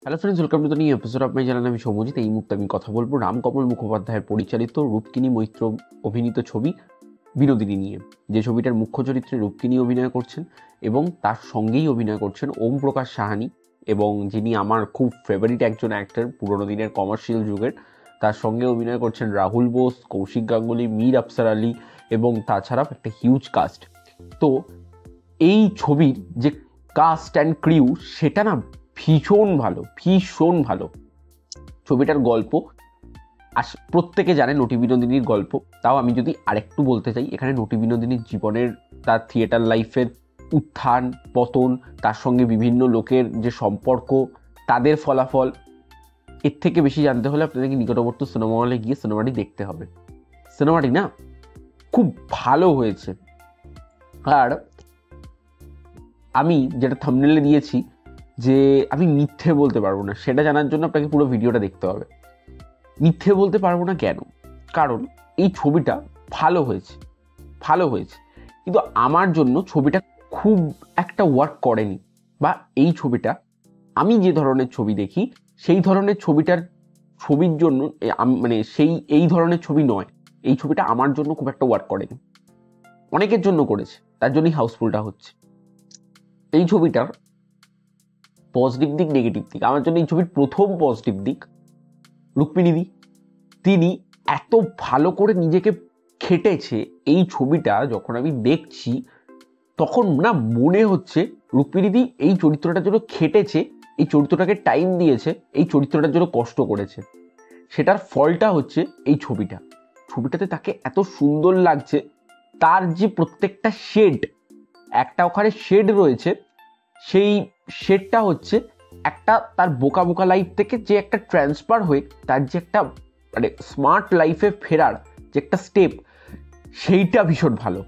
Hello friends, welcome to the new episode of my channel. আমি সৌম্যজিৎ। এই মুহূর্তে আমি কথা বলবো রামকমল মুখোপাধ্যায়ের পরিচালিত রূপকিনী মৈত্র অভিনীত ছবি বিনোদিনী নিয়ে। যে ছবিটার মুখ্য চরিত্রে রূপকিনী অভিনয় করছেন এবং তার সঙ্গেই অভিনয় করছেন ওম প্রকাশ সাহানি, এবং যিনি আমার খুব ফেভারিট একজন অ্যাক্টর পুরোনো দিনের কমার্শিয়াল যুগের। তার সঙ্গে অভিনয় করছেন রাহুল বোস, কৌশিক গাঙ্গুলি, মীর আফসার আলী এবং তাছাড়াও একটা হিউজ কাস্ট। তো এই ছবির যে কাস্ট অ্যান্ড ক্রিউ সেটা না ভীষণ ভালো, ভীষণ ভালো। ছবিটার গল্প প্রত্যেকে জানে নটি বিনোদিনীর গল্প। তাও আমি যদি আরেকটু বলতে চাই, এখানে নটি বিনোদিনীর জীবনের, তার থিয়েটার লাইফের উত্থান পতন, তার সঙ্গে বিভিন্ন লোকের যে সম্পর্ক, তাদের ফলাফল, এর থেকে বেশি জানতে হলে আপনাদেরকে নিকটবর্তী সিনেমা হলে গিয়ে সিনেমাটি দেখতে হবে। সিনেমাটি না খুব ভালো হয়েছে। আর আমি যেটা থাম্বনেলে দিয়েছি যে আমি মিথ্যে বলতে পারবো না, সেটা জানার জন্য আপনাকে পুরো ভিডিওটা দেখতে হবে। মিথ্যে বলতে পারবো না কেন? কারণ এই ছবিটা ভালো হয়েছে, ভালো হয়েছে, কিন্তু আমার জন্য ছবিটা খুব একটা ওয়ার্ক করেনি। বা এই ছবিটা, আমি যে ধরনের ছবি দেখি সেই ধরনের ছবির জন্য মানে এই ধরনের ছবি নয়। এই ছবিটা আমার জন্য খুব একটা ওয়ার্ক করেনি, অনেকের জন্য করেছে, তার জন্যই হাউসফুলটা হচ্ছে। এই ছবিটার পজিটিভ দিক, নেগেটিভ দিক। আমার জন্য এই ছবির প্রথম পজিটিভ দিক রুক্মিণীদি। তিনি এত ভালো করে নিজেকে খেটেছে। এই ছবিটা যখন আমি দেখছি তখন না মনে হচ্ছে রুক্মিণীদি এই চরিত্রটার জন্য খেটেছে, এই চরিত্রটাকে টাইম দিয়েছে, এই চরিত্রটার জন্য কষ্ট করেছে। সেটার ফলটা হচ্ছে এই ছবিটাতে তাকে এত সুন্দর লাগছে। তার যে প্রত্যেকটা শেড, একটা ওখানে শেড রয়েছে, সেই শেডটা হচ্ছে একটা তার বোকা বোকা লাইফ থেকে যে একটা ট্রান্সফার হয়ে তার যে একটা মানে স্মার্ট লাইফে ফেরার যে একটা স্টেপ, সেইটা ভীষণ ভালো।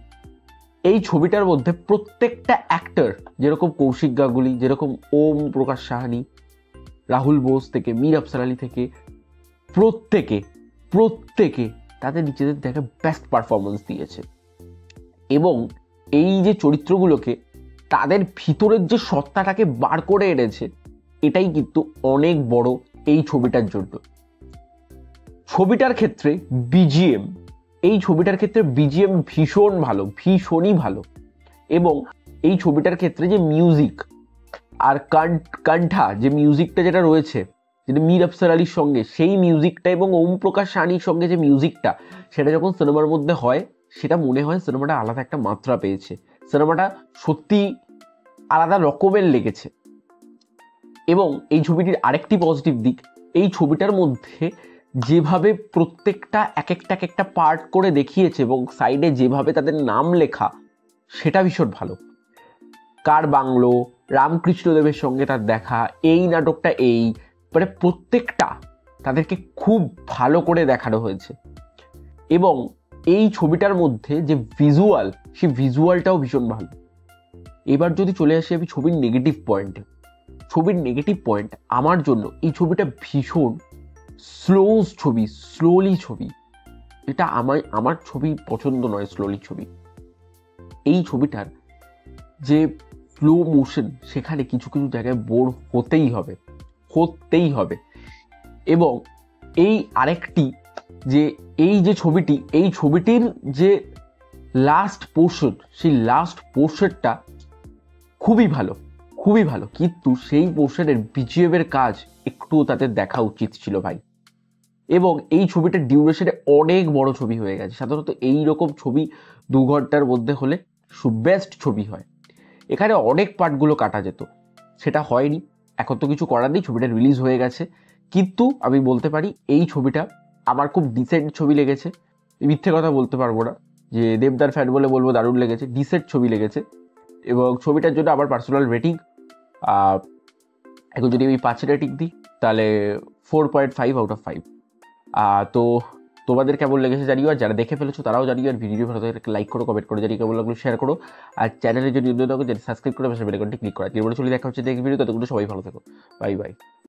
এই ছবিটার মধ্যে প্রত্যেকটা অ্যাক্টর, যেরকম কৌশিক গাঙ্গুলি, যেরকম ওম প্রকাশ সাহানি, রাহুল বোস থেকে মীর আফসার আলী থেকে, প্রত্যেকে তাদের নিজেদের দেখে বেস্ট পারফরমেন্স দিয়েছে। এবং এই যে চরিত্রগুলোকে, তাদের ভিতরের যে সত্তাটাকে বার করে এনেছে, এটাই কিন্তু অনেক বড় এই ছবিটার জন্য। ছবিটার ক্ষেত্রে বিজিএম, এই ছবিটার ক্ষেত্রে বিজিএম ভীষণ ভালো, ভীষণই ভালো। এবং এই ছবিটার ক্ষেত্রে যে মিউজিক আর কণ্ঠা, যে মিউজিকটা যেটা রয়েছে, যেটা মীর আফসার আলীর সঙ্গে, সেই মিউজিকটা এবং ওম প্রকাশ সাহানির সঙ্গে যে মিউজিকটা, সেটা যখন সিনেমার মধ্যে হয়, সেটা মনে হয় সিনেমাটা আলাদা একটা মাত্রা পেয়েছে। সিনেমাটা সত্যি আলাদা রকমের লেগেছে। এবং এই ছবিটির আরেকটি পজিটিভ দিক, এই ছবিটার মধ্যে যেভাবে প্রত্যেকটা এক একটা পার্ট করে দেখিয়েছে এবং সাইডে যেভাবে তাদের নাম লেখা, সেটা ভীষণ ভালো। কার বাংলো, রামকৃষ্ণদেবের সঙ্গে তার দেখা, এই নাটকটা, এই মানে প্রত্যেকটা তাদেরকে খুব ভালো করে দেখানো হয়েছে। এবং এই ছবিটার মধ্যে যে ভিজুয়াল, সেই ভিজুয়ালটাও ভীষণ ভালো। এবার যদি চলে আসি আমি ছবির নেগেটিভ পয়েন্টে, ছবির নেগেটিভ পয়েন্ট আমার জন্য এই ছবিটা ভীষণ স্লোলি ছবি। এটা আমার ছবি পছন্দ নয়, স্লোলি ছবি। এই ছবিটার যে স্লো মোশন, সেখানে কিছু কিছু জায়গায় বোর হতেই হবে। এবং এই আরেকটি যে এই যে ছবিটি, এই ছবিটির যে লাস্ট পোর্শন, সেই লাস্ট পোর্শনটা খুবই ভালো, কিন্তু সেই পোর্শনের বিজিএম এর কাজ একটুও তাদের দেখা উচিত ছিল ভাই। এবং এই ছবিটার ডিউরেশনে অনেক বড় ছবি হয়ে গেছে। সাধারণত এই রকম ছবি 2 ঘন্টার মধ্যে হলে বেস্ট ছবি হয়। এখানে অনেক পার্টগুলো কাটা যেত, সেটা হয়নি। এখন তো কিছু করার নেই, ছবিটা রিলিজ হয়ে গেছে। কিন্তু আমি বলতে পারি এই ছবিটা আমার খুব ডিসেন্ট ছবি লেগেছে। মিথ্যে কথা বলতে পারবো না যে দেবদার ফ্যান বলে বলবো দারুণ লেগেছে, ডিসেন্ট ছবি লেগেছে। এবং ছবিটার জন্য আমার পার্সোনাল রেটিং, এখন যদি আমি 5 রেটিং দিই তাহলে 4.5 আউট অফ 5। তো তোমাদের কেমন লেগেছে জানিও, আর যারা দেখে ফেলেছো তারাও জানিও। আর ভিডিও ভালো লাগে লাইক করো, কমেন্ট করো, জানি কেমন লাগলো শেয়ার করো। আর চ্যানেলে যদি নতুন থাকো, সাবস্ক্রাইব করে পাশে বেল আইকনটি ক্লিক করো। এরপরে চলে দেখা হচ্ছে নেক্সট ভিডিও। ততক্ষণ সবাই ভালো থেকো, বাই বাই।